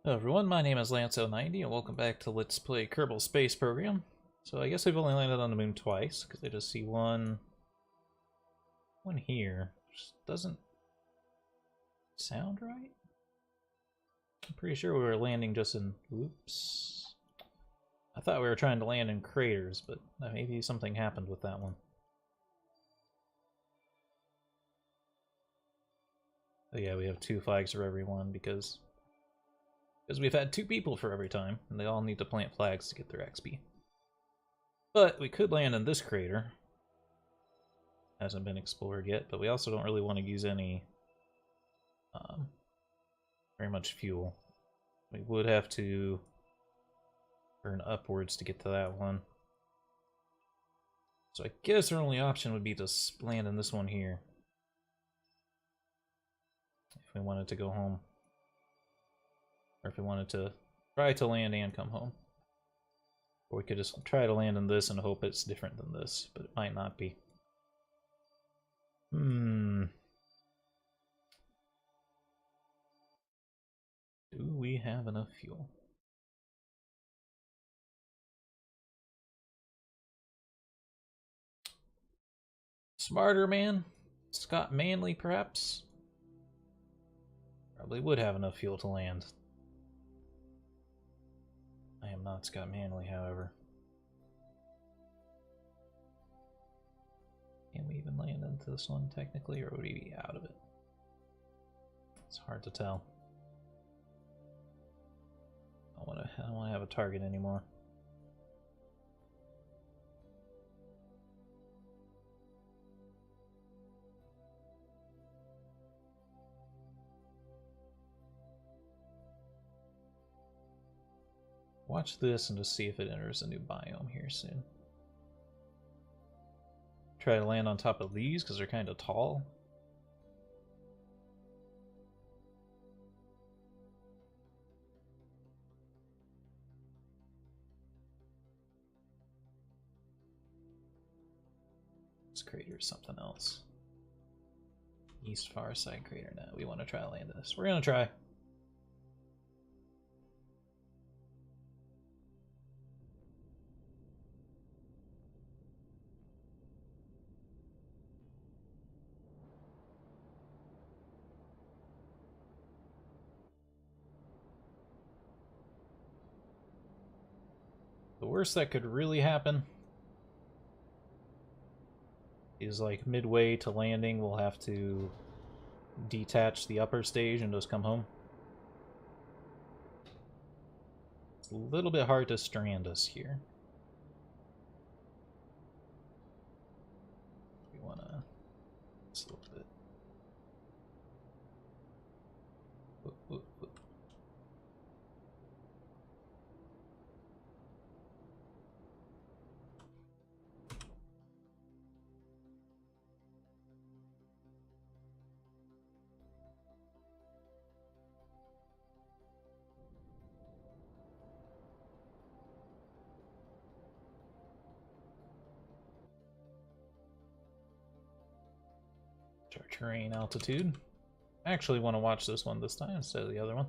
Hello everyone, my name is Lance090 and welcome back to Let's Play Kerbal Space Program. So I guess we've only landed on the moon twice, because I just see one here, which doesn't sound right. I'm pretty sure we were landing just in... Oops. I thought we were trying to land in craters, but maybe something happened with that one. Oh yeah, we have 2 flags for every one, because we've had 2 people for every time, and they all need to plant flags to get their XP. But we could land in this crater. Hasn't been explored yet, but we also don't really want to use any very much fuel. We would have to burn upwards to get to that one. So I guess our only option would be to land in this one here, if we wanted to go home. Or if we wanted to try to land and come home. Or we could just try to land in this and hope it's different than this, but it might not be. Do we have enough fuel? Smarter man? Scott Manley, perhaps? Probably would have enough fuel to land. I am not Scott Manley, however. Can we even land into this one technically, or would we be out of it? It's hard to tell. I don't want to have a target anymore. Watch this and just see if it enters a new biome here soon. Try to land on top of these because they're kind of tall. This crater is something else. East far side crater. No, we want to try to land this. We're gonna try. The worst that could really happen is like midway to landing we'll have to detach the upper stage and just come home. It's a little bit hard to strand us here. We want to... Just a little bit. Whoop, whoop, whoop. Our terrain altitude. I actually want to watch this one this time instead of the other one.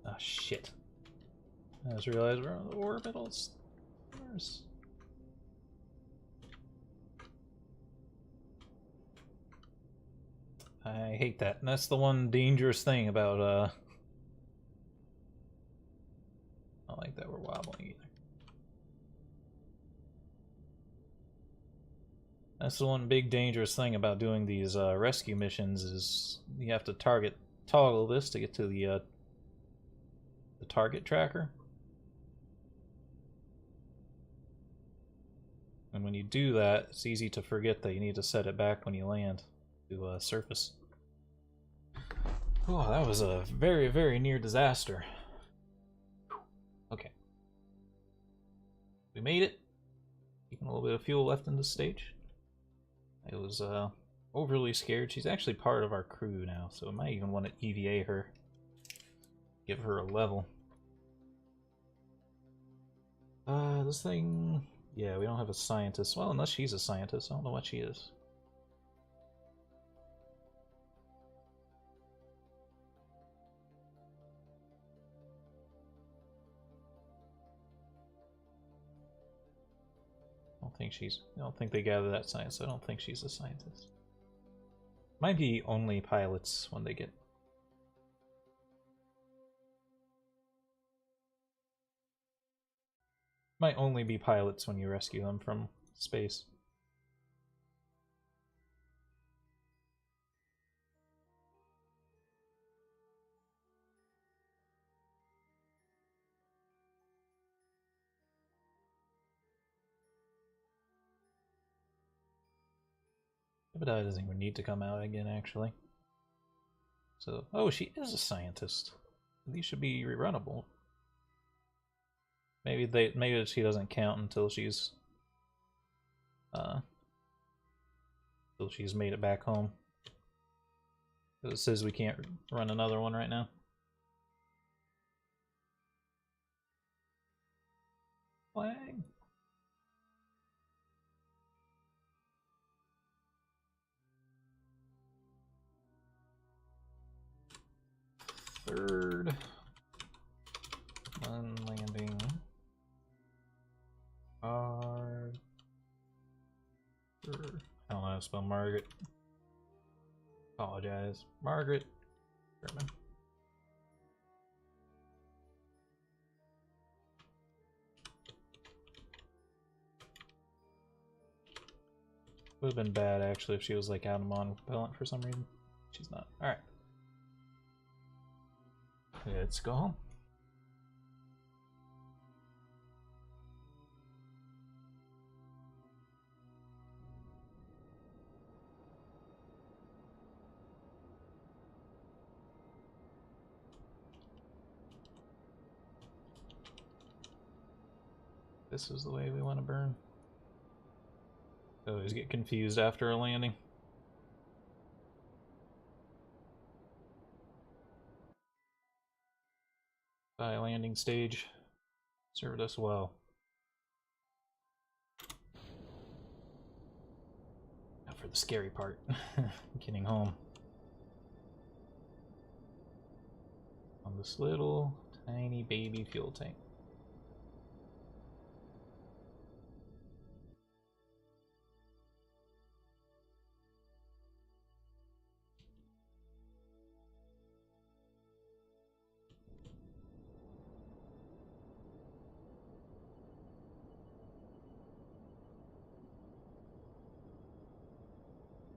Ah, shit. I just realized we're on the orbital stars. I hate that. And that's the one dangerous thing about, I don't like that we're wobbling either. That's the one big dangerous thing about doing these rescue missions is you have to toggle this to get to the target tracker. And when you do that, it's easy to forget that you need to set it back when you land to surface. Oh, that was a very, very near disaster. Okay. We made it. Keeping a little bit of fuel left in this stage. I was overly scared. She's actually part of our crew now, so I might even want to EVA her. Give her a level. This thing... Yeah, we don't have a scientist. Well, unless she's a scientist. I don't know what she is. I don't think they gather that science, so I don't think she's a scientist. Might be only pilots when they get... Might only be pilots when you rescue them from space. But that doesn't even need to come out again, actually. So, oh, she is a scientist. These should be rerunnable. Maybe she doesn't count until she's made it back home. It says we can't run another one right now. Flag. Third. One landing. I don't know how to spell Margaret. Apologize. Margaret. German. Would have been bad actually if she was like out of non-repellent for some reason. She's not. Alright. Let's go home. This is the way we want to burn. I always get confused after a landing. Bye, landing stage. Served us well. Now for the scary part. Getting home. On this little tiny baby fuel tank.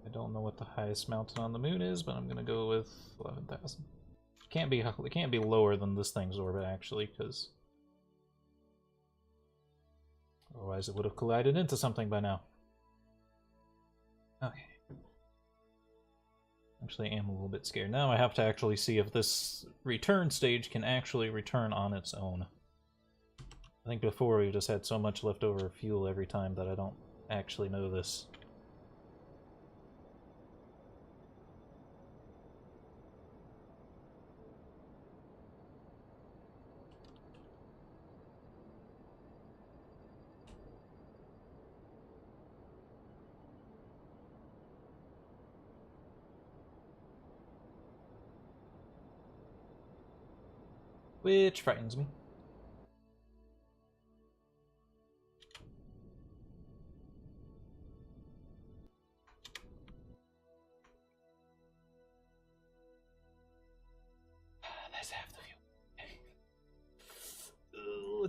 I don't know what the highest mountain on the moon is, but I'm gonna go with 11,000. It can't be lower than this thing's orbit actually, because otherwise it would have collided into something by now. Okay. Actually, I am a little bit scared. Now I have to actually see if this return stage can actually return on its own. I think before we just had so much leftover fuel every time that I don't actually know this. Which frightens me.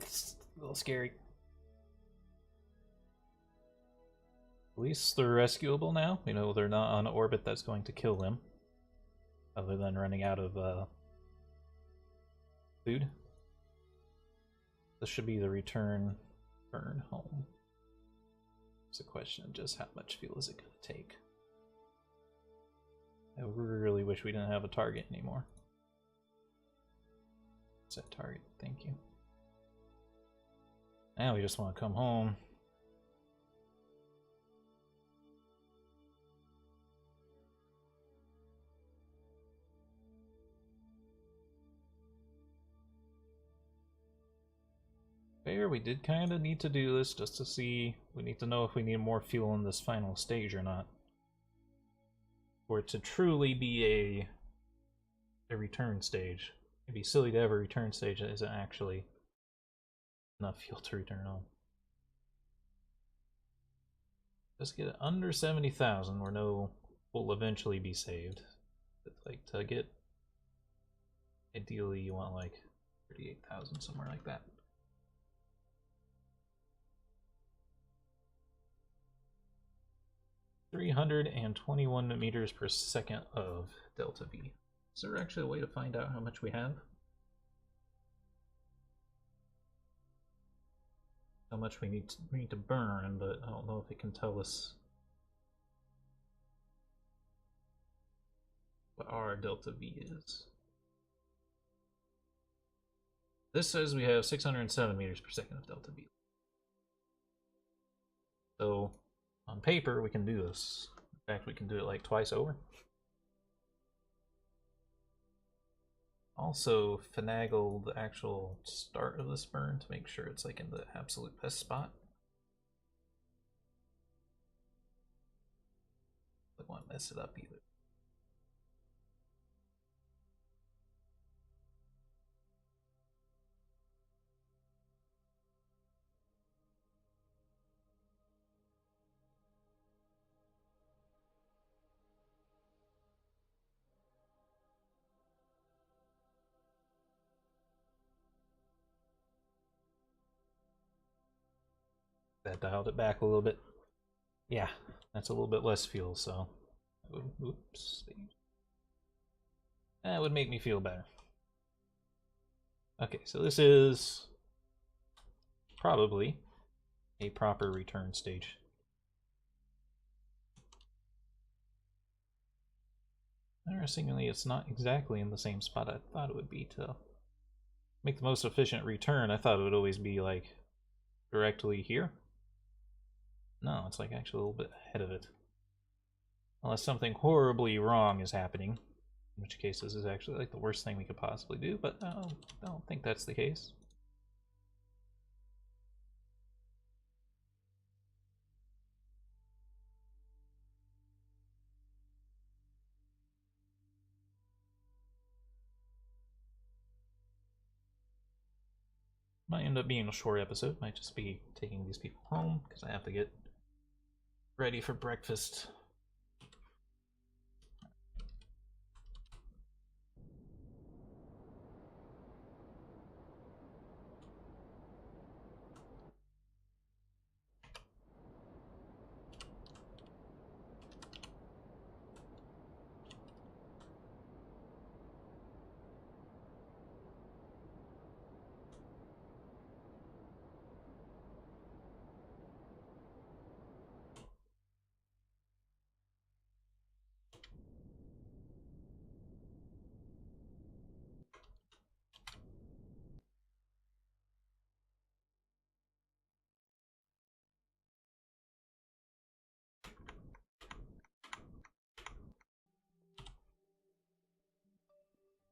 it's a little scary. At least they're rescuable now. You know, they're not on orbit that's going to kill them. Other than running out of food. This should be the return burn home. It's a question of just how much fuel is it going to take. I really wish we didn't have a target anymore. Set target, thank you. Now we just want to come home. Fair, we did kind of need to do this just to see. We need to know if we need more fuel in this final stage or not. For it to truly be a return stage. It'd be silly to have a return stage that isn't actually enough fuel to return home. Just get it under 70,000 where no will eventually be saved. But like to get, ideally you want like 38,000, somewhere like that. (321 meters per second of delta V. Is there actually a way to find out how much we have? How much we need to burn, but I don't know if it can tell us what our delta V is. This says we have 607 meters per second of delta V. So on paper we can do this. In fact, we can do it like twice over. Also finagle the actual start of this burn to make sure it's like in the absolute best spot. I don't want to mess it up either. That dialed it back a little bit. Yeah, that's a little bit less fuel, so oops. That would make me feel better. Okay, so this is probably a proper return stage. Interestingly, it's not exactly in the same spot I thought it would be to make the most efficient return. I thought it would always be like directly here. No, it's like actually a little bit ahead of it. Unless something horribly wrong is happening. In which case this is actually like the worst thing we could possibly do, but I don't think that's the case. Might end up being a short episode, might just be taking these people home because I have to get ready for breakfast.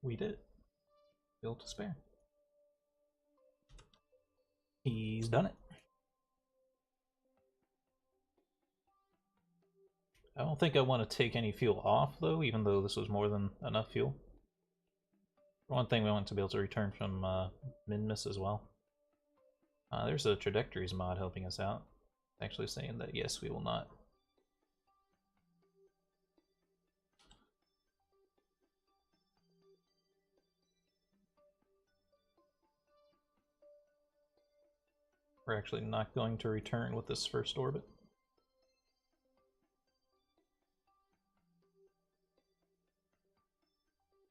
We did it. Fuel to spare. He's done it. I don't think I want to take any fuel off, though, even though this was more than enough fuel. For one thing, we want to be able to return from Minmus as well. There's a trajectories mod helping us out. Actually saying that, yes, we will not. We're actually not going to return with this first orbit.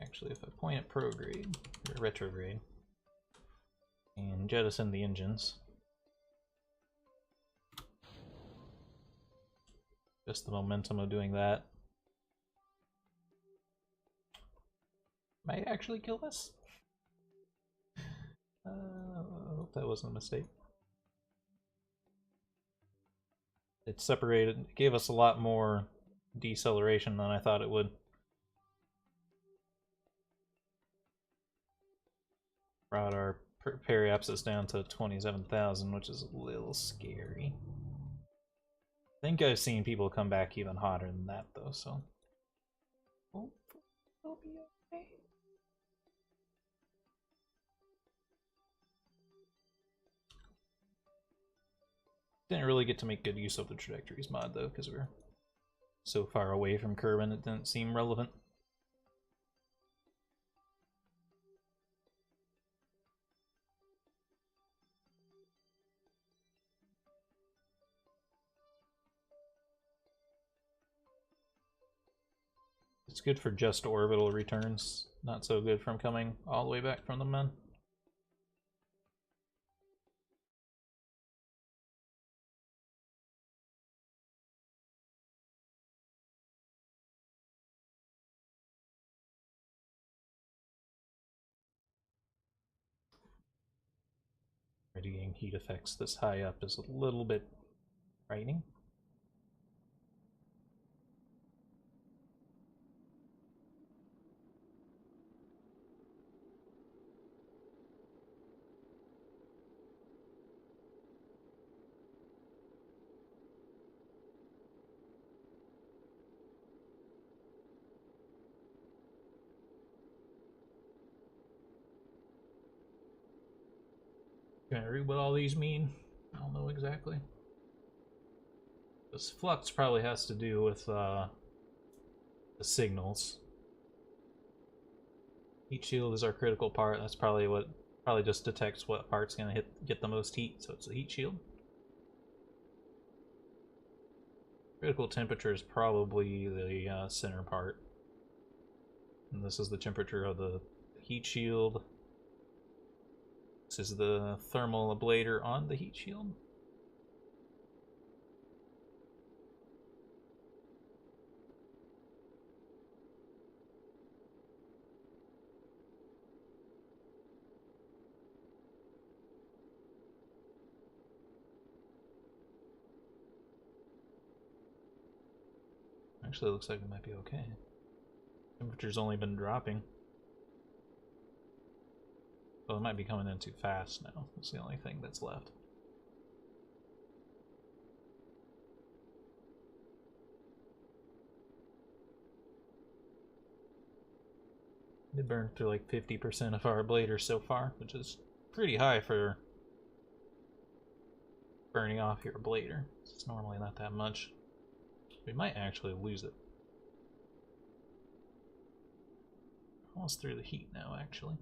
Actually, if I point at prograde, or retrograde, and jettison the engines, just the momentum of doing that might actually kill us. I hope that wasn't a mistake. It separated, it gave us a lot more deceleration than I thought it would. Brought our periapsis down to 27,000, which is a little scary. I think I've seen people come back even hotter than that, though, so hopefully it'll be okay. Didn't really get to make good use of the trajectories mod, though, because we're so far away from Kerbal, it didn't seem relevant. It's good for just orbital returns, not so good from coming all the way back from the men. Radiating heat effects this high up is a little bit frightening. Can I read what all these mean? I don't know exactly. This flux probably has to do with the signals. Heat shield is our critical part. That's probably just detects what part's gonna get the most heat, so it's a heat shield. Critical temperature is probably the center part. And this is the temperature of the heat shield. This is the thermal ablator on the heat shield. Actually, it looks like it might be okay. Temperature's only been dropping. Well, it might be coming in too fast now. That's the only thing that's left. It burned through like 50% of our ablator so far, which is pretty high for burning off your ablator. It's normally not that much. We might actually lose it. Almost through the heat now, actually.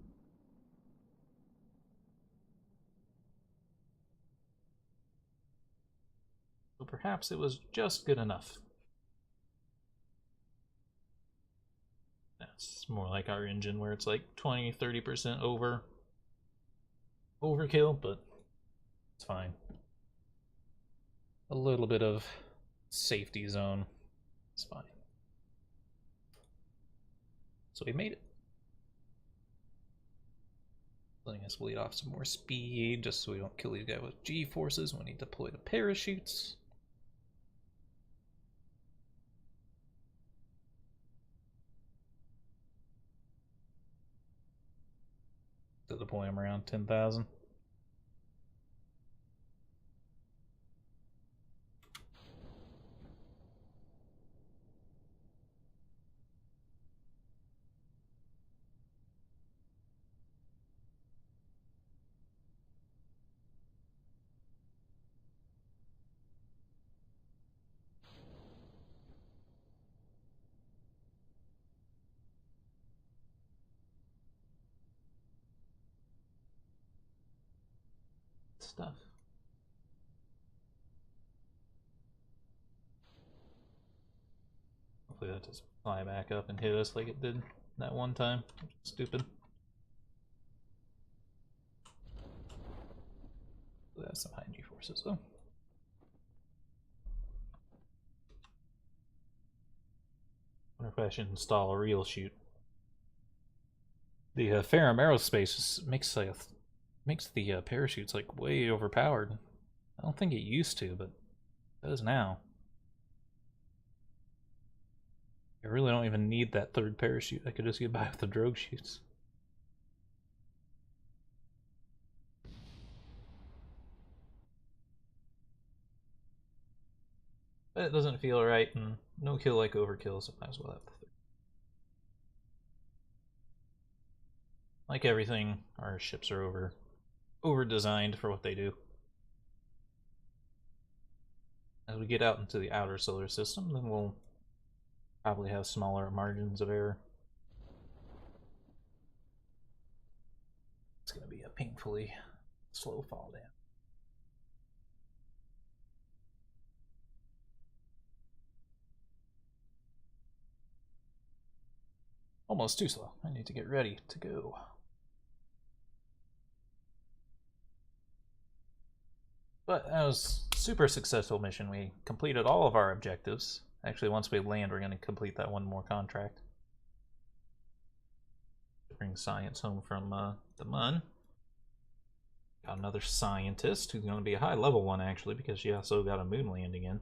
So perhaps it was just good enough. That's more like our engine where it's like 20-30% overkill, but it's fine. A little bit of safety zone. It's fine. So we made it. Letting us bleed off some more speed just so we don't kill these guys with G-forces when we deploy the parachutes. To deploy them around 10,000. Stuff. Hopefully that doesn't fly back up and hit us like it did that one time. Stupid. That's some high G forces though. I wonder if I should install a real chute. The Ferrum Aerospace makes the parachutes like way overpowered. I don't think it used to, but it does now. I really don't even need that third parachute. I could just get by with the drogue chutes. But it doesn't feel right, and no kill like overkill, so might as well have the third. Like everything, our ships are over designed for what they do. As we get out into the outer solar system, then we'll probably have smaller margins of error. It's going to be a painfully slow fall down. Almost too slow. I need to get ready to go. But that was a super successful mission. We completed all of our objectives. Actually, once we land, we're going to complete that one more contract. Bring science home from the Mun. Got another scientist who's going to be a high level one, actually, because she also got a moon landing in.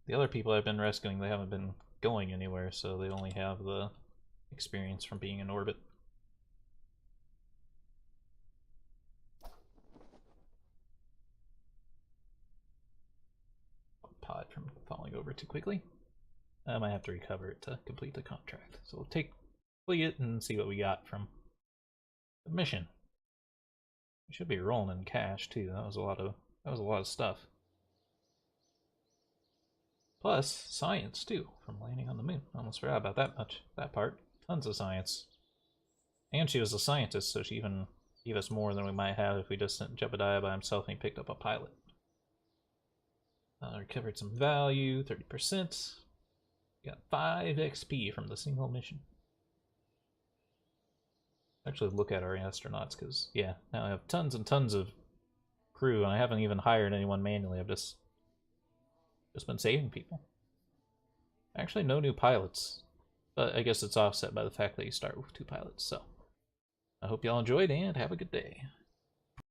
The other people I've been rescuing, they haven't been going anywhere, so they only have the experience from being in orbit. Pod from falling over too quickly. I might have to recover it to complete the contract. So we'll complete it and see what we got from the mission. We should be rolling in cash too. That was a lot of stuff. Plus science too from landing on the moon. I almost forgot about that part. Tons of science. And she was a scientist, so she even gave us more than we might have if we just sent Jebediah by himself and he picked up a pilot. Recovered some value, 30%. Got 5 XP from the single mission. Actually look at our astronauts, because, yeah, now I have tons and tons of crew, and I haven't even hired anyone manually. I've just been saving people. Actually, no new pilots. But I guess it's offset by the fact that you start with 2 pilots, so. I hope y'all enjoyed, and have a good day.